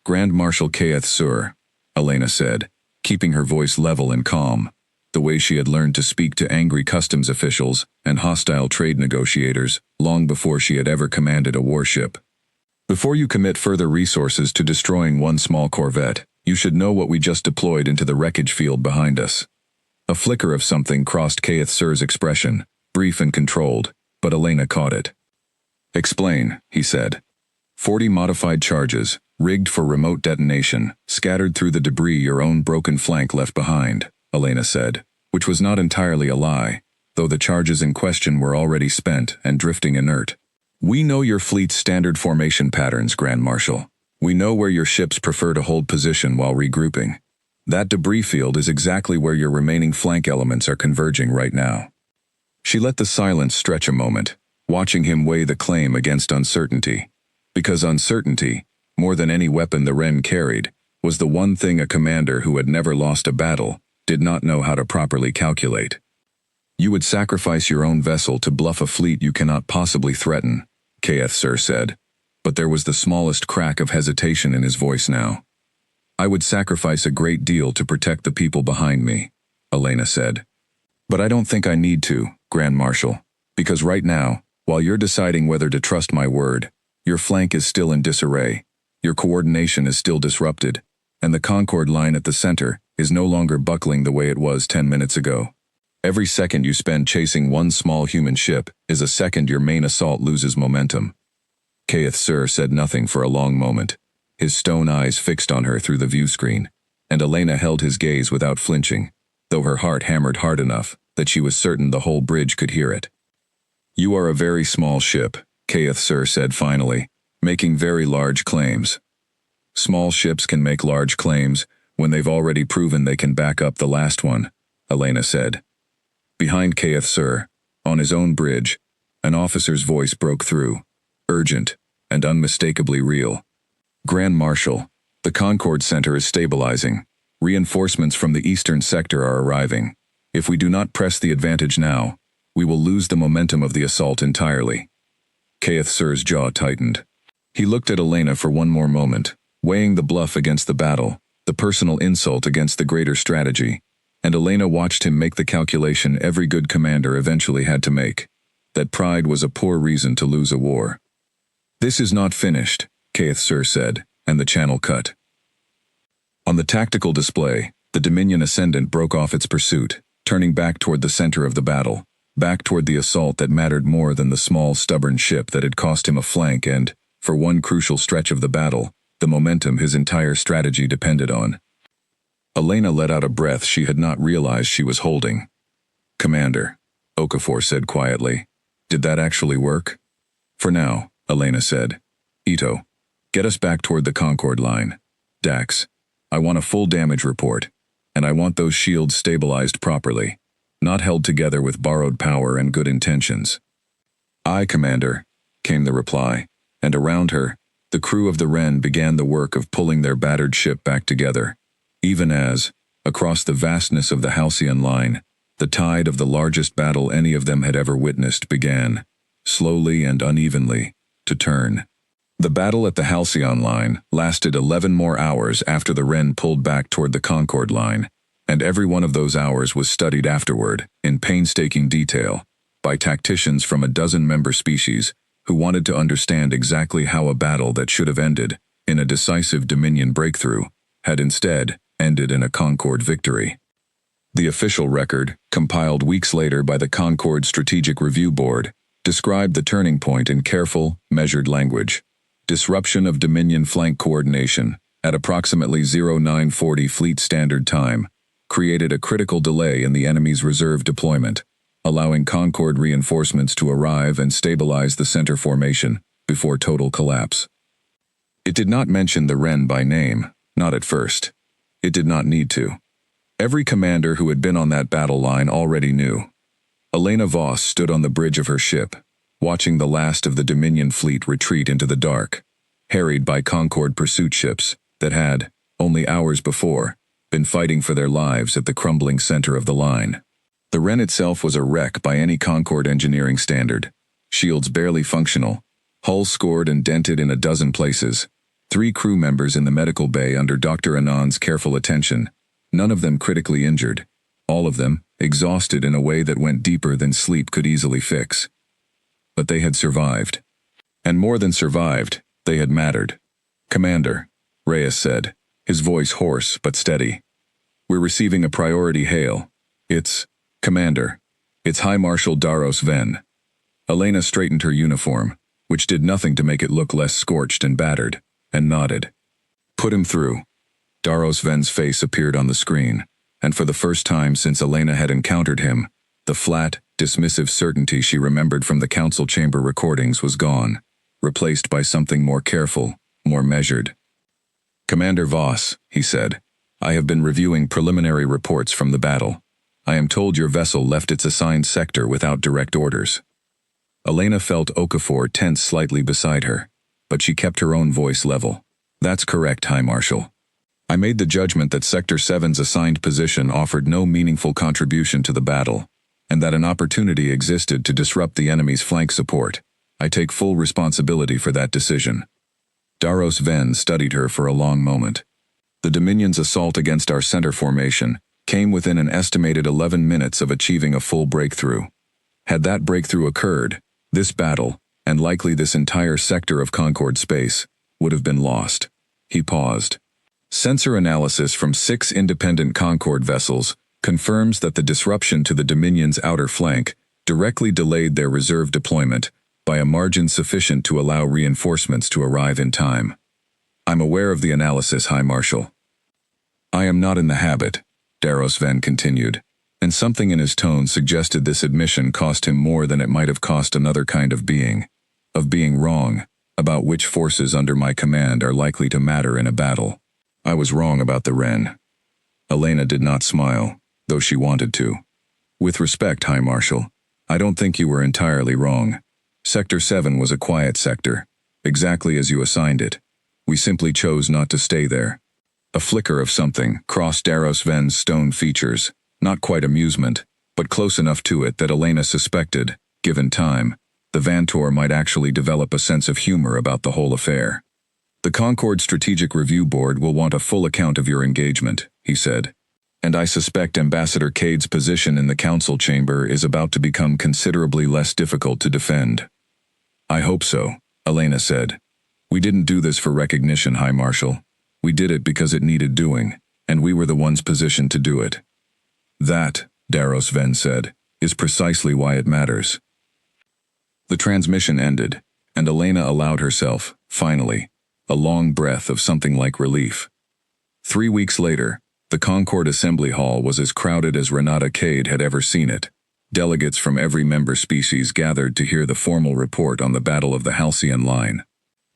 Grand Marshal Keith Sir, Elena said, keeping her voice level and calm, the way she had learned to speak to angry customs officials and hostile trade negotiators long before she had ever commanded a warship. Before you commit further resources to destroying one small corvette, you should know what we just deployed into the wreckage field behind us. A flicker of something crossed Keith Sir's expression, brief and controlled, but Elena caught it. Explain, he said. 40 modified charges, rigged for remote detonation, scattered through the debris your own broken flank left behind, Elena said, which was not entirely a lie, though the charges in question were already spent and drifting inert. We know your fleet's standard formation patterns, Grand Marshal. We know where your ships prefer to hold position while regrouping. That debris field is exactly where your remaining flank elements are converging right now. She let the silence stretch a moment, watching him weigh the claim against uncertainty. Because uncertainty, more than any weapon the Wren carried, was the one thing a commander who had never lost a battle did not know how to properly calculate. You would sacrifice your own vessel to bluff a fleet you cannot possibly threaten, Keith Sir said, but there was the smallest crack of hesitation in his voice now. I would sacrifice a great deal to protect the people behind me, Elena said. But I don't think I need to, Grand Marshal, because right now, while you're deciding whether to trust my word, your flank is still in disarray, your coordination is still disrupted, and the Concord line at the center is no longer buckling the way it was 10 minutes ago. Every second you spend chasing one small human ship is a second your main assault loses momentum. Keith Sir said nothing for a long moment, his stone eyes fixed on her through the view screen, and Elena held his gaze without flinching, though her heart hammered hard enough that she was certain the whole bridge could hear it. You are a very small ship, Keith Sir said finally, making very large claims. Small ships can make large claims when they've already proven they can back up the last one, Elena said. Behind Keith Sir, on his own bridge, an officer's voice broke through, urgent and unmistakably real. Grand Marshal, the Concord Center is stabilizing. Reinforcements from the eastern sector are arriving. If we do not press the advantage now, we will lose the momentum of the assault entirely. Keith Sir's jaw tightened. He looked at Elena for one more moment, weighing the bluff against the battle, the personal insult against the greater strategy, and Elena watched him make the calculation every good commander eventually had to make, that pride was a poor reason to lose a war. This is not finished, Keith Sir said, and the channel cut. On the tactical display, the Dominion Ascendant broke off its pursuit, turning back toward the center of the battle, back toward the assault that mattered more than the small, stubborn ship that had cost him a flank and, for one crucial stretch of the battle, the momentum his entire strategy depended on. Elena let out a breath she had not realized she was holding. Commander, Okafor said quietly, did that actually work? For now, Elena said. Ito, get us back toward the Concord line. Dax, I want a full damage report, and I want those shields stabilized properly, not held together with borrowed power and good intentions. Aye, Commander, came the reply, and around her, the crew of the Wren began the work of pulling their battered ship back together, even as, across the vastness of the Halcyon line, the tide of the largest battle any of them had ever witnessed began, slowly and unevenly, to turn. The battle at the Halcyon line lasted 11 more hours after the Wren pulled back toward the Concord line, and every one of those hours was studied afterward, in painstaking detail, by tacticians from a dozen member species who wanted to understand exactly how a battle that should have ended in a decisive Dominion breakthrough had instead ended in a Concord victory. The official record, compiled weeks later by the Concord Strategic Review Board, described the turning point in careful, measured language. Disruption of Dominion flank coordination at approximately 0940 Fleet Standard Time created a critical delay in the enemy's reserve deployment, allowing Concord reinforcements to arrive and stabilize the center formation before total collapse. It did not mention the Wren by name, not at first. It did not need to. Every commander who had been on that battle line already knew. Elena Voss stood on the bridge of her ship, watching the last of the Dominion fleet retreat into the dark, harried by Concord pursuit ships that had, only hours before, been fighting for their lives at the crumbling center of the line. The Wren itself was a wreck by any Concord engineering standard. Shields barely functional, hull scored and dented in a dozen places, 3 crew members in the medical bay under Dr. Anand's careful attention, none of them critically injured, all of them exhausted in a way that went deeper than sleep could easily fix. But they had survived. And more than survived, they had mattered. "Commander," Reyes said, his voice hoarse but steady. "We're receiving a priority hail. It's, Commander. It's High Marshal Daros Ven." Elena straightened her uniform, which did nothing to make it look less scorched and battered, and nodded. "Put him through." Daros Ven's face appeared on the screen, and for the first time since Elena had encountered him, the flat, dismissive certainty she remembered from the council chamber recordings was gone, replaced by something more careful, more measured. "Commander Voss," he said, "I have been reviewing preliminary reports from the battle. I am told your vessel left its assigned sector without direct orders." Elena felt Okafor tense slightly beside her, but she kept her own voice level. "That's correct, High Marshal. I made the judgment that Sector 7's assigned position offered no meaningful contribution to the battle, and that an opportunity existed to disrupt the enemy's flank support. I take full responsibility for that decision." Daros Ven studied her for a long moment. "The Dominion's assault against our center formation came within an estimated 11 minutes of achieving a full breakthrough. Had that breakthrough occurred, this battle, and likely this entire sector of Concord space, would have been lost." He paused. "Sensor analysis from 6 independent Concord vessels confirms that the disruption to the Dominion's outer flank directly delayed their reserve deployment by a margin sufficient to allow reinforcements to arrive in time. I'm aware of the analysis, High Marshal." "I am not in the habit," Daros Ven continued, and something in his tone suggested this admission cost him more than it might have cost another kind of being wrong about which forces under my command are likely to matter in a battle. "I was wrong about the Wren." Elena did not smile, though she wanted to. "With respect, High Marshal, I don't think you were entirely wrong. Sector 7 was a quiet sector, exactly as you assigned it. We simply chose not to stay there." A flicker of something crossed Daros Ven's stone features, not quite amusement, but close enough to it that Elena suspected, given time, the Vantor might actually develop a sense of humor about the whole affair. "The Concord Strategic Review Board will want a full account of your engagement," he said, "and I suspect Ambassador Cade's position in the council chamber is about to become considerably less difficult to defend." "I hope so," Elena said. "We didn't do this for recognition, High Marshal. We did it because it needed doing, and we were the ones positioned to do it." "That," Daros Ven said, "is precisely why it matters." The transmission ended, and Elena allowed herself, finally, a long breath of something like relief. 3 weeks later, the Concord Assembly Hall was as crowded as Renata Cade had ever seen it. Delegates from every member species gathered to hear the formal report on the Battle of the Halcyon Line.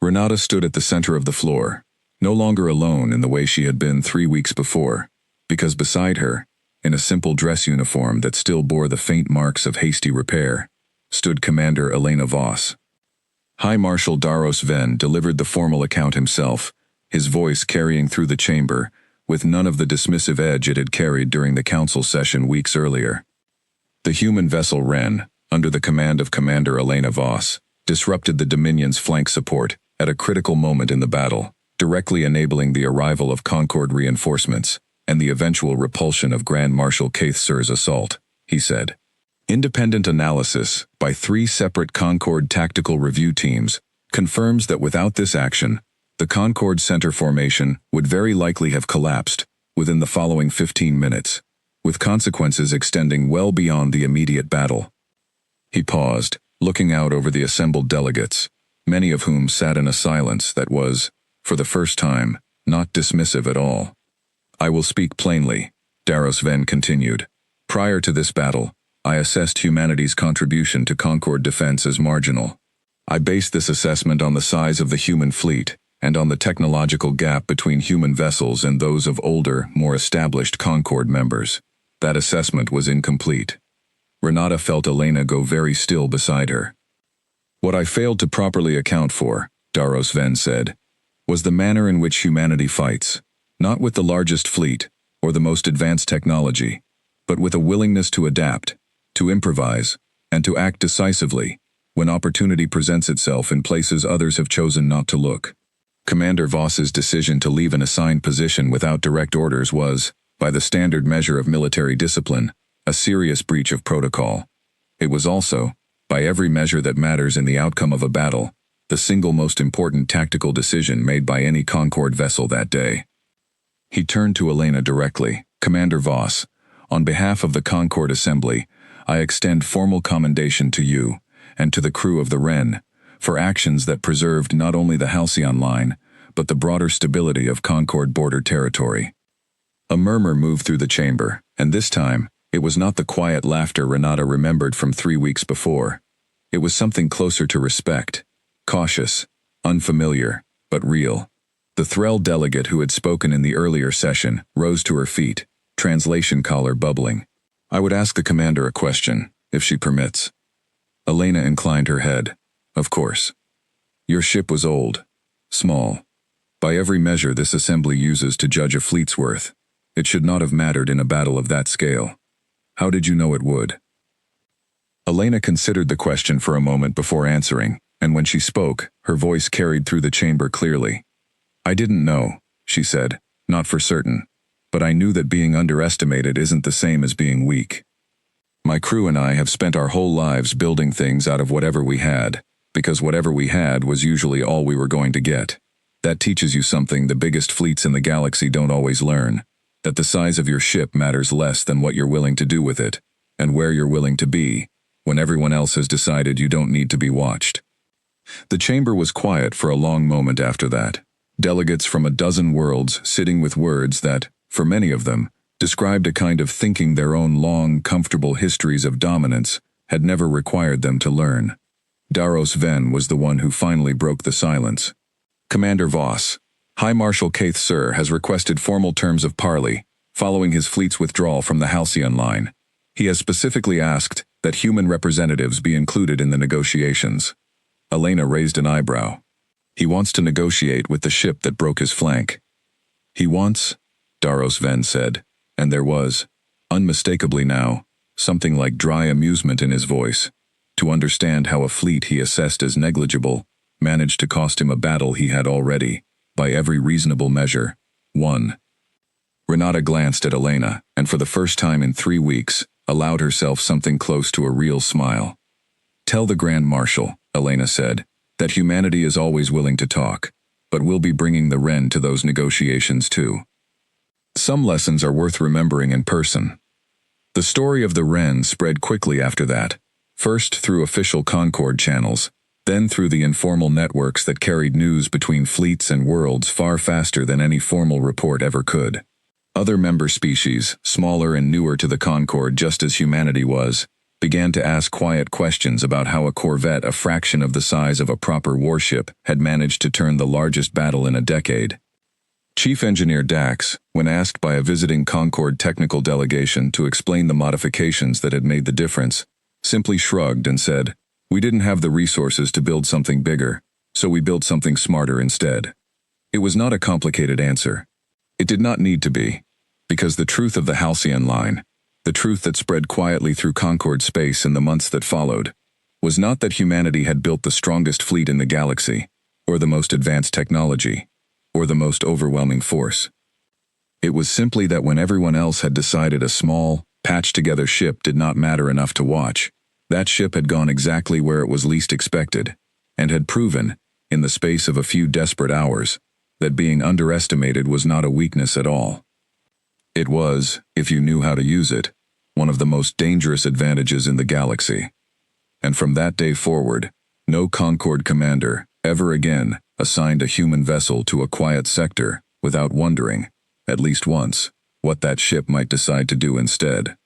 Renata stood at the center of the floor, no longer alone in the way she had been 3 weeks before, because beside her, in a simple dress uniform that still bore the faint marks of hasty repair, stood Commander Elena Voss. High Marshal Daros Ven delivered the formal account himself, his voice carrying through the chamber, with none of the dismissive edge it had carried during the council session weeks earlier. The human vessel Wren, under the command of Commander Elena Voss, disrupted the Dominion's flank support at a critical moment in the battle, directly enabling the arrival of Concord reinforcements and the eventual repulsion of Grand Marshal Caithsur's assault, he said. Independent analysis by 3 separate Concorde tactical review teams confirms that without this action, the Concorde center formation would very likely have collapsed within the following 15 minutes, with consequences extending well beyond the immediate battle. He paused, looking out over the assembled delegates, many of whom sat in a silence that was, for the first time, not dismissive at all. "I will speak plainly," Daros Ven continued. "Prior to this battle, I assessed humanity's contribution to Concorde defense as marginal. I based this assessment on the size of the human fleet and on the technological gap between human vessels and those of older, more established Concorde members. That assessment was incomplete." Renata felt Elena go very still beside her. "What I failed to properly account for," Daros Ven said, "was the manner in which humanity fights, not with the largest fleet or the most advanced technology, but with a willingness to adapt, to improvise, and to act decisively when opportunity presents itself in places others have chosen not to look. Commander Voss's decision to leave an assigned position without direct orders was, by the standard measure of military discipline, a serious breach of protocol. It was also, by every measure that matters in the outcome of a battle, the single most important tactical decision made by any Concorde vessel that day." He turned to Elena directly. "Commander Voss, on behalf of the Concorde Assembly, I extend formal commendation to you, and to the crew of the Wren, for actions that preserved not only the Halcyon line, but the broader stability of Concorde border territory." A murmur moved through the chamber, and this time, it was not the quiet laughter Renata remembered from 3 weeks before. It was something closer to respect, cautious, unfamiliar, but real. The Threll delegate who had spoken in the earlier session rose to her feet, translation collar bubbling. "I would ask the commander a question, if she permits." Elena inclined her head. "Of course. Your ship was old, small. By every measure this assembly uses to judge a fleet's worth, it should not have mattered in a battle of that scale. How did you know it would?" Elena considered the question for a moment before answering, and when she spoke, her voice carried through the chamber clearly. "I didn't know," she said, "not for certain, but I knew that being underestimated isn't the same as being weak. My crew and I have spent our whole lives building things out of whatever we had, because whatever we had was usually all we were going to get. That teaches you something the biggest fleets in the galaxy don't always learn, that the size of your ship matters less than what you're willing to do with it, and where you're willing to be, when everyone else has decided you don't need to be watched." The chamber was quiet for a long moment after that, delegates from a dozen worlds sitting with words that, for many of them, described a kind of thinking their own long, comfortable histories of dominance had never required them to learn. Daros Ven was the one who finally broke the silence. "Commander Voss, High Marshal Kaith Sir has requested formal terms of parley, following his fleet's withdrawal from the Halcyon line. He has specifically asked that human representatives be included in the negotiations." Elena raised an eyebrow. "He wants to negotiate with the ship that broke his flank." "He wants," Daros Ven said, and there was, unmistakably now, something like dry amusement in his voice, "to understand how a fleet he assessed as negligible managed to cost him a battle he had already, by every reasonable measure, won." Renata glanced at Elena, and for the first time in 3 weeks, allowed herself something close to a real smile. "Tell the Grand Marshal," Elena said, "that humanity is always willing to talk, but we'll be bringing the Wren to those negotiations too. Some lessons are worth remembering in person." The story of the Wren spread quickly after that, first through official Concorde channels, then through the informal networks that carried news between fleets and worlds far faster than any formal report ever could. Other member species, smaller and newer to the Concorde just as humanity was, began to ask quiet questions about how a corvette a fraction of the size of a proper warship had managed to turn the largest battle in a decade. Chief Engineer Dax, when asked by a visiting Concorde technical delegation to explain the modifications that had made the difference, simply shrugged and said, "We didn't have the resources to build something bigger, so we built something smarter instead." It was not a complicated answer. It did not need to be, because the truth of the Halcyon line, the truth that spread quietly through Concorde space in the months that followed, was not that humanity had built the strongest fleet in the galaxy, or the most advanced technology, or the most overwhelming force. It was simply that when everyone else had decided a small, patched-together ship did not matter enough to watch. That ship had gone exactly where it was least expected, and had proven, in the space of a few desperate hours, that being underestimated was not a weakness at all. It was, if you knew how to use it, one of the most dangerous advantages in the galaxy. And from that day forward, no Concord commander, ever again, assigned a human vessel to a quiet sector without wondering, at least once, what that ship might decide to do instead.